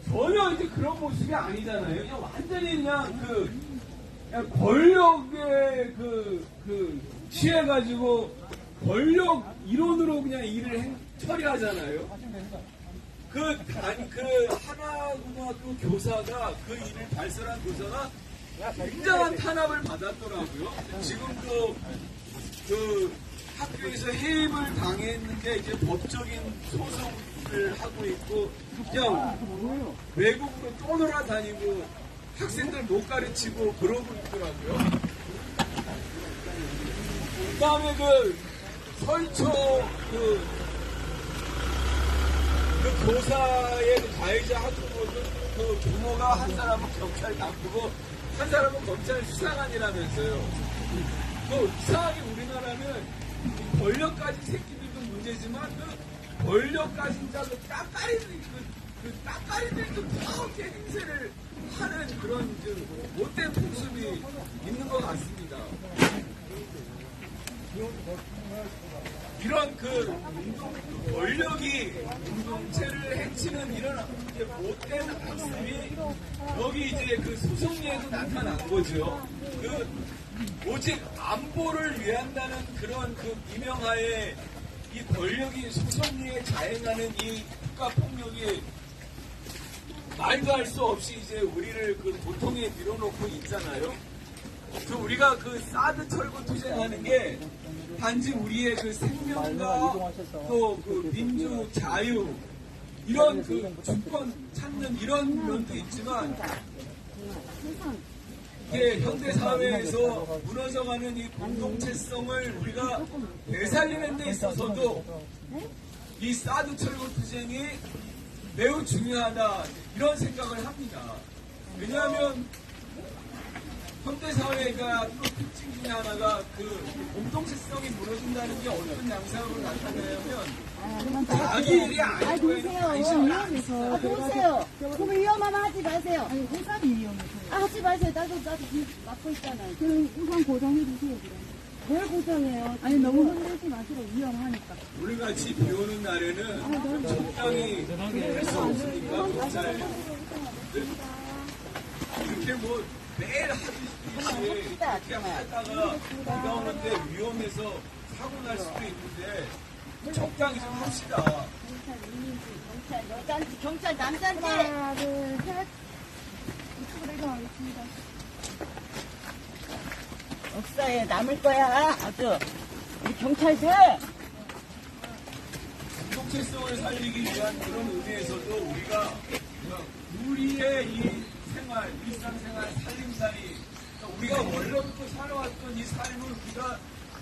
전혀 이제 그런 모습이 아니잖아요. 그냥 완전히 그냥 권력에 취해가지고 권력 이론으로 그냥 일을 처리하잖아요. 그 하나고등학교 교사가 그 일을 발설한 교사가 굉장한 탄압을 받았더라고요. 지금도 그 학교에서 해임을 당했는데 이제 법적인 소송을 하고 있고 그냥 외국으로 떠돌아다니고 학생들 못 가르치고 그러고 있더라고요. 그 다음에 그 서희초 그 교사의 가해자 학부모도 그 부모가 한 사람은 경찰 납부고 한 사람은 검찰 수사관이라면서요. 그 이상하게 우리나라는 권력까지 새끼들도 문제지만 권력 가진 자들 까까리들도 다 깨짐새를 하는 그런 못된 모습이 있는 것 같습니다. 이런 권력이 공동체를 해치는 이런 못된 모습이 여기 이제 소송리에도 나타난 거죠. 오직 안보를 위한다는 그런 미명하에 이 권력이 소송리에 자행하는 이 국가폭력이 말도 할 수 없이 이제 우리를 고통에 밀어놓고 있잖아요. 우리가 사드 철거 투쟁하는 게 단지 우리의 생명과 또 민주 자유 이런 주권 찾는 이런 면도 있지만 이게 현대 사회에서 무너져가는 이 공동체성을 우리가 되살리는 데 있어서도 이 사드 철거 투쟁이 매우 중요하다 이런 생각을 합니다. 왜냐하면 현대사회가 또 특징 중에 하나가 공동체성이 무너진다는 게 어떤 양상으로 나타나냐면 자기 일이 아니고 위험해서. 들어오세요. 그럼 위험하면 하지 마세요. 아니, 회사비 위험해서. 하지 마세요. 나도 맡고 있잖아요. 그럼 우선 고정해주세요, 그럼. 뭘 고정해요? 아니, 너무 흔들지 마시고 위험하니까. 우리같이 비 오는 날에는 적당히 할 수 없으니까 경찰 이렇게 매일 하듯이 이렇게 하다가 비가 오는데 위험해서 사고 날 수도 있는데 적당히 좀 합시다. 경찰 여잔지, 경찰 남잔지. 하나, 둘, 셋. 이쪽으로 이동하겠습니다. 역사에 남을 거야. 아주. 우리 경찰들. 공동체성을 살리기 위한 그런 의미에서도 우리가 우리의 이 생활, 일상생활, 살림살이 우리가 원래부터 살아왔던 이 삶을 우리가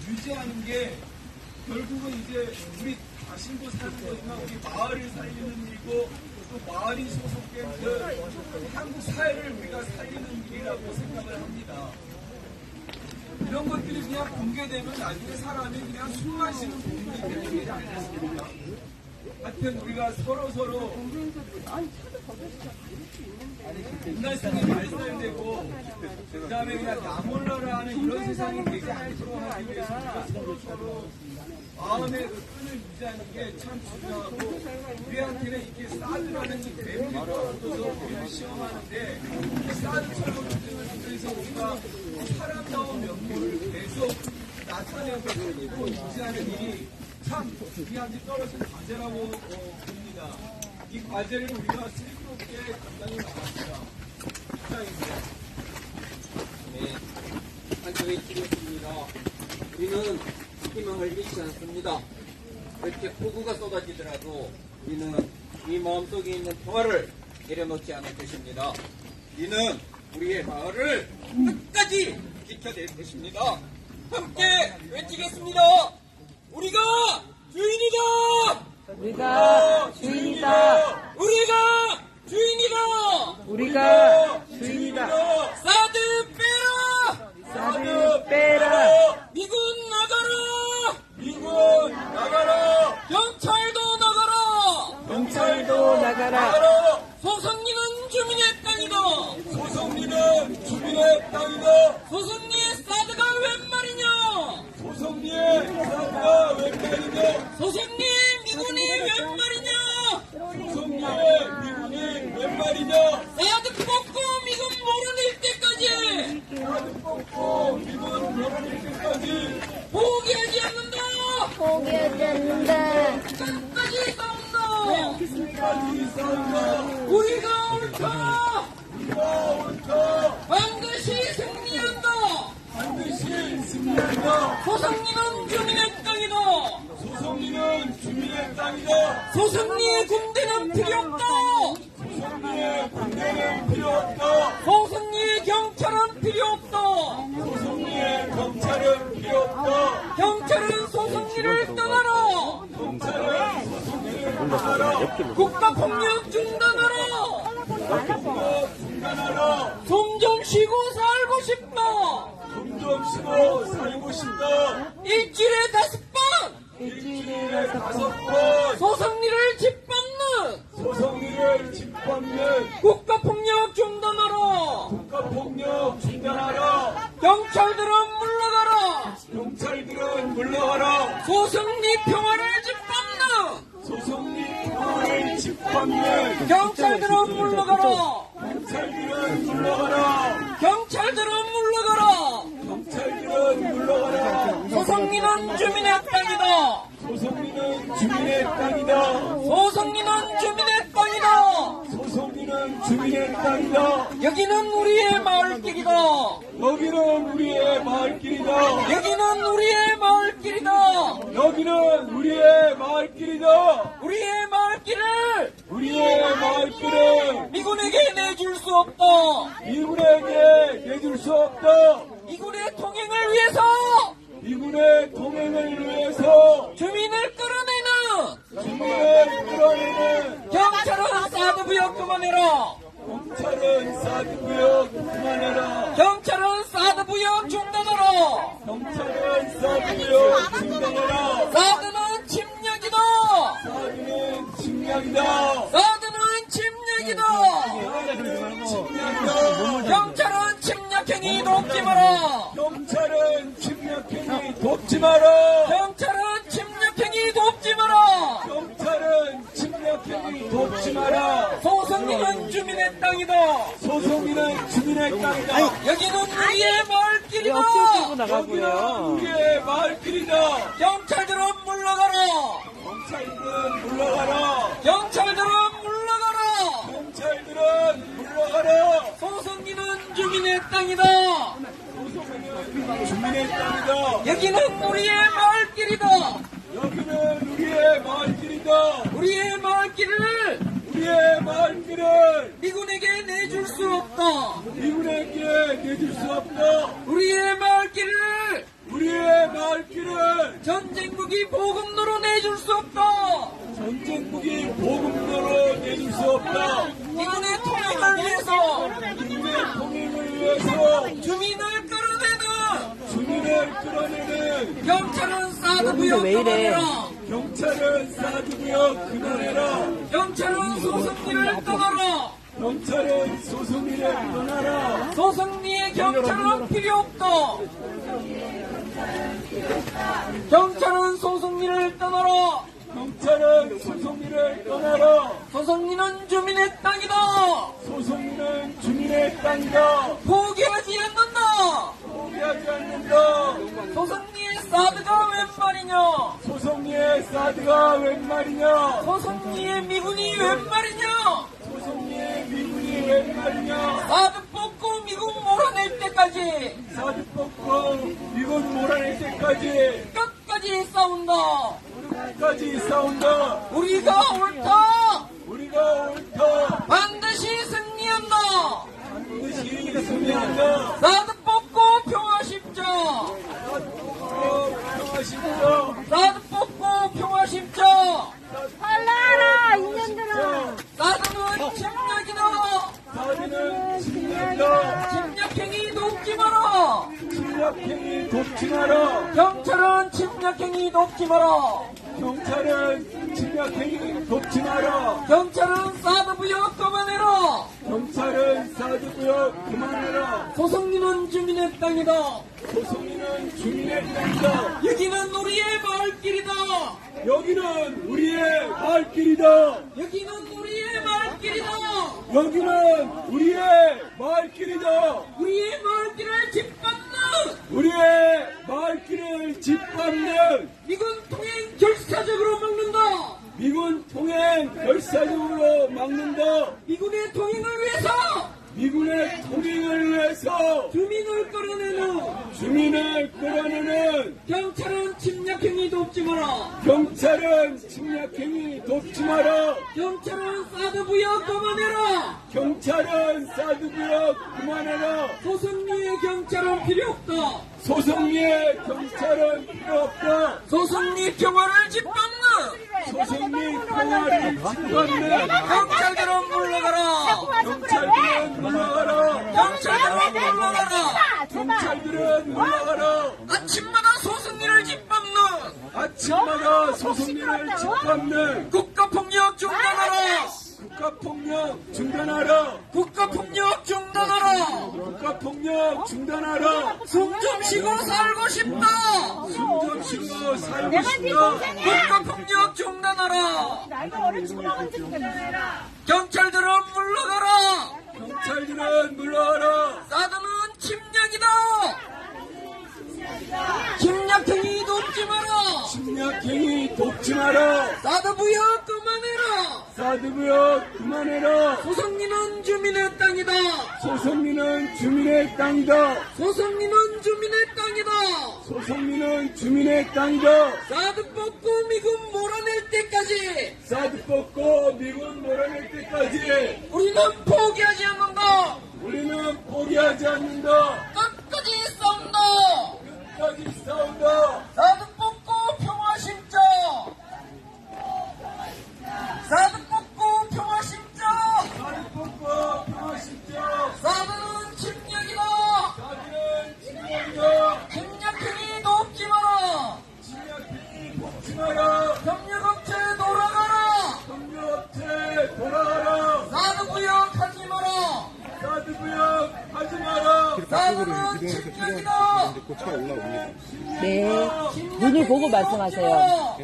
유지하는 게 결국은 이제 우리 자신도 사는 거지만 우리 마을을 살리는 일이고 또 마을이 소속된 한국 사회를 우리가 살리는 일이라고 생각을 합니다. 이런 것들이 그냥 공개되면 나중에 사람이 그냥 술 마시는 공동이 되는 게 아니겠습니까? 하여튼 우리가 서로 문화성이 발달되고 그 다음에 그냥 나몰라라 하는 이런 세상이 되지 않도록 하기 위해서 우리가 서로 마음의 끈을 유지하는 게 참 중요하고 우리한테는 이렇게 사드라는 이 메모리가 얻어서 우리를 시험하는데 이 사드 철거 투쟁을 통해서 우리가 사람다운 면모를 계속 나타내고 그리고 유지하는 일이 참 우리한테 떨어진 과제라고 봅니다. 이 과제를 우리가 슬기롭게 감당해 나갑니다. 시장입니다. 네, 한쪽에 드렸습니다. 우리는 희망을 잃지 않습니다. 이렇게 폭우가 쏟아지더라도 우리는 이 마음속에 있는 평화를 내려놓지 않을 것입니다. 우리는 우리의 마을을 끝까지 지켜낼 것입니다. 함께 외치겠습니다. 우리가 주인이다! 우리가 주인이다! 우리가 주인이다! 우리가 주인이다! 사드 빼라! 사드 빼라! 미군 나가라! 미군 나가라! 경찰도 나가라! 경찰도 나가라! 소성리는 주민의 땅이다! 소성리는 주민의 땅이다! 소성리의 사드가 웬 말이냐! 소성리의 사드가 웬 말이냐! 소성리의 미군이 웬 말이냐! 소성리의 미군이 웬 말이냐! 사드 뽑고 미군 몰아낼 때까지! 사드 뽑고 미군 몰아낼 때까지 포기하지 않는다! 포기하지 않는다. 끝까지 싸운다! 끝까지 싸운다! 우리가 옳다! 우리가 옳다! 반드시 승리한다! 반드시 승리한다! 소성리는 주민의 땅이다! 소성리는 주민의 땅이다! 소성리의 군대는 필요 없다! 소성리의 군대는 필요 없다! 소성리의 경찰은 필요 없다! 소성리의 경찰은 필요 없다! 경찰은 소성리를 떠나라! 경찰은 소성리를 떠나라! 국가폭력 중단하라! 중단하라! 숨 좀 쉬고 살고 싶다! 숨 좀 쉬고 살고 싶다! 일주일에 5번! 일주일에 5번 소성리를 짓밟는 국가폭력 중단하라. 경찰들은 물러가라. 소성리 평화를 짓밟는 경찰들은 물러가라. 소성리는 주민의 땅이다. 여기는 우리의 마을길이다. 우리의 마을길을 미군에게 내줄 수 없다. 미군의 통행을 위해서 주민을 끌어내는 경찰은 사드 부역 그만해라. 사드는 침략이다. 경찰은 침략행위 돕지 마라. 소성리는 주민의 땅이다. 여기는 우리의 마을길이다. 끌고 나가고요. 경찰들은 물러가라. 소성리는 주민의 땅이다. 여기는 우리의 마을길이다. 우리의 마을길을 미군에게 내줄 수 없다. 우리의 마을길을 전쟁무기 보급로로 내줄 수 없다. 미군의 통행을 위해서 주민을 끌어내는 경찰은 사드 부역 왜 이래? 그만해라. 경찰은 소성리를 떠나라. 소성리의 경찰은 필요 없다. 경찰은 소성리를 떠나라. 소성리는 주민의 땅이다. 포기하지 않는다. 소성리의 사드가 웬 말이냐? 소성리의 미군이 웬 말이냐? 사드 뽑고 미군 몰아낼 때까지 끝까지 싸운다. 우리가 옳다. 반드시 승리한다. 사드 뽑고 평화 십자. 올라와라 이년들아. 사드는 침략이다. 침략행위 돕지 마라. 경찰은 침략행위 돕지 마라. 경찰은 사드 부역 그만해라. 소성리는 주민의 땅이다. 여기는 우리의 마을길이다. 우리의 마을길을 짓밟는 미군 통행 결사적으로 막는다. 미군의 통행을 위해서 주민을 끌어내는 경찰은 침략행위 돕지 마라. 경찰은 사드 부역 그만해라. 소성리의 경찰은 필요 없다. 소성리 평화를 짓밟는 경찰들은 물러가라. 아침마다 소성리를 짓밟는 아침마다 소송민을 짓밟는 국가폭력 중단하라! 국가폭력 중단하라! 국가폭력 중단하라! 국가폭력 중단하라! 숨 좀 쉬고 살고 싶다! 숨 좀 쉬고 살고 내가 네 싶다! 동생이야. 국가폭력 중단하라! 나이가 어린 친구한테 그러라. 경찰들은 물러가라! 경찰들은 물러가라! 사드는 침략이다! 침략행위 돕지 마라! 침략행위 돕지 마라! 사드 부역 그만해라! 사드부역 그만해라! 소성리는 주민의 땅이다! 소송민은 주민의 땅이다! 소성리는 주민의 땅이다! 소송민은 주민의 땅이다! 사드 뽑고 미군 몰아낼 때까지 사드 뽑고 미군 몰아낼 때까지 우리는 포기하지 않는다! 우리는 포기하지 않는다! 끝까지 싸운다! 끝까지 싸운다! 사드 뽑고 평화 심자! 사드 뽑고 평화 심자! 사드 뽑고 평화심자! 사드는 침략이다! 사드는 침략이다! 침략행위 돕지 마라! 침략행위 돕지 마라! 협력업체 돌아가라! 협력업체 돌아가라! 사드 부역하지 마라! 사드부역 하지 마라! 사드는 침략이다! 네. 눈을 보고 말씀하세요.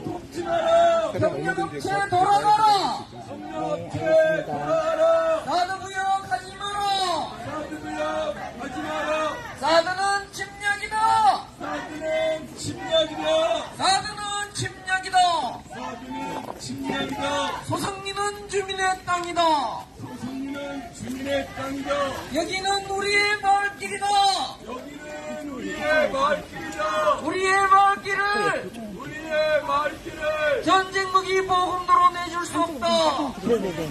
돕지 마라! 협력업체 돌아가라! 협력업체 알겠습니다. 돌아가라! 사드 부역하지 마라! 사드부역 하지 마라! 사드는 침략이다! 사드는 침략이다! 사드는 침략이다! 사드는 침략이다! 소성리는 주민의 땅이다! 소송민은 주민의 땅이다! 여기는 우리의 마을길이다! 여기는 우리의 마을길이다! 우리의 마을길을 우리의 마을길을 전쟁 무기 보금도로 내줄 수 없다! 네네네.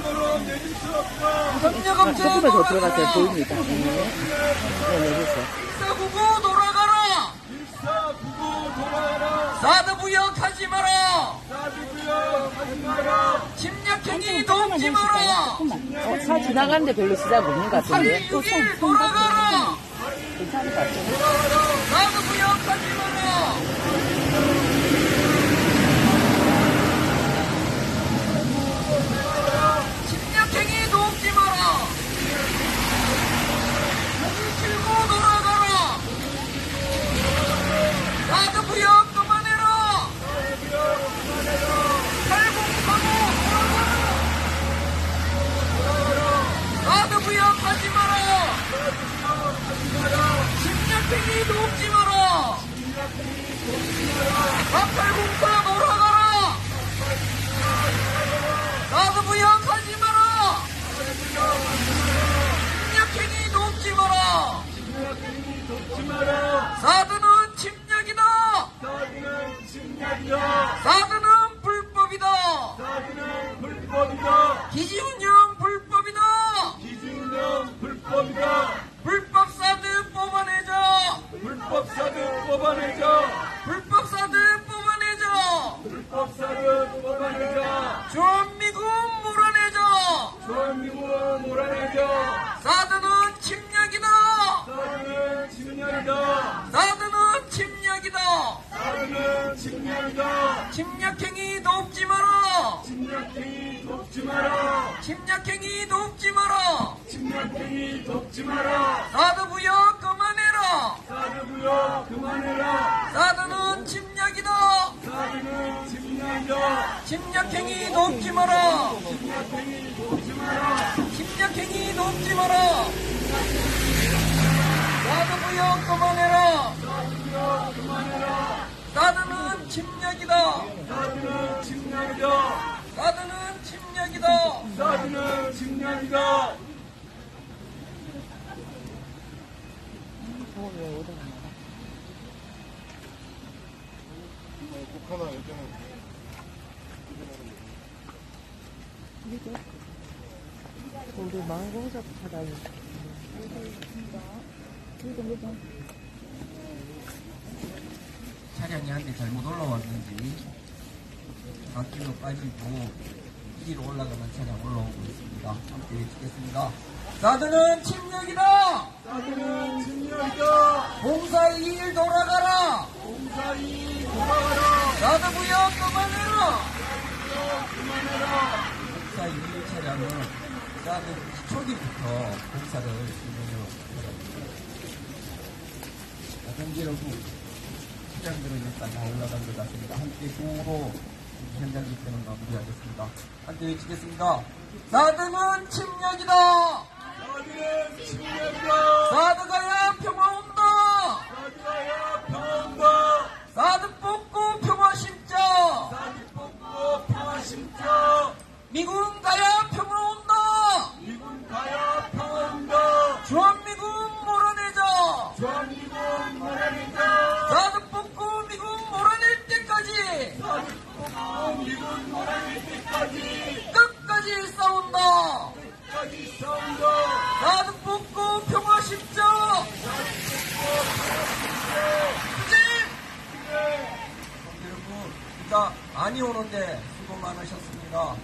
서로 내줄 수 없다! 협력업체 조금만 더 들어가세요. 돌아가라! 보입니다. 네, 그렇죠. 사구구 돌아가라! 1499 돌아가라! 사드 부역하지 마라! 사드부역 하지 마라! 침략행위 돕지 마라! 차 지나가는데 별로 시작 없는 것 같은데. 8.6일 돌아가라! 괜찮은 것 같아요. 사드 부역하지 마라! 침략행위 돕지 마라! 여기 들고 돌아가라! 사드 부역 그만해라! 팔공사고 돌아가라! 사드 부역하지 마라! 침략행위 돕지 마라! 사팔공사 돌아가라! 사드 부역하지 마라! 침략행위 돕지 마라! 돕지 마라! 사드는 침략이다! 사드는 침략이다! 사드는 불법이다! 사드는 불법이다! 기지운영 불법이다! 기준령 불법이다! 불법 사드 뽑아내자! 불법 사드 뽑아내자! 불법 사드 뽑아내자! 불법 사드 뽑아내자! 주한미군 몰아내자! 주한미군 몰아내자! 사드는 침략이다! 사드는 침략이다! 사드는 침략이다! 사드는 침략이다! 침략행위 돕지 마라! 침략행위 돕지 마라! 침략행위 돕지 마라! 침략행위 돕지 마라! 사드 부역 그만해라! 사드부역 그만해라! 사드는 침략이다! 사드는 침략이다! 침략행위 돕지 마라! 침략행위 돕지 마라! 침략행위 돕지 마라! 사드 부역 그만해라! 사드부역 그만해라! 사드는 침략이다! 사드는 침략이다! 사드는 침략이다! 사드는 침략이다! 우리 망공사 차량이. 차량이 한 대 잘못 올라왔는지 갓길로 빠지고 위로 올라가는 차량 올라오고 있습니다. 함께 해주겠습니다. 사드는 침략이다! 사드는 침략이다! 봉사 2일 돌아가라! 공사이 그만하라. 사드부여 그만해라. 그만해라. 공사 2일 차량은 사드 초기부터 공사를 진행해 왔습니다. 공기로부 차량들은 일단 다 올라간 것 같습니다. 함께 구호로 현장 집회는 마무리하겠습니다. 함께 외치겠습니다. 사드는 침략이다. 사드는 침략이다. 사드가야 평화 온다. 사드가야 평온다. 사드 뽑고 평화 심자. 사드 뽑고 평화 심자. 미군 가야 평화 온다. 미군 가야 평온다. 주한미군 몰아내자. 주한미군 몰아내자. 사드 뽑고 미군 몰아낼 때까지 사드 뽑고 미군 몰아낼 때까지 끝까지 싸운다. 끝까지 싸운다. 사드 뽑고 평화 심자. 여러분, 비가 많이 오는데 수고 많으셨습니다.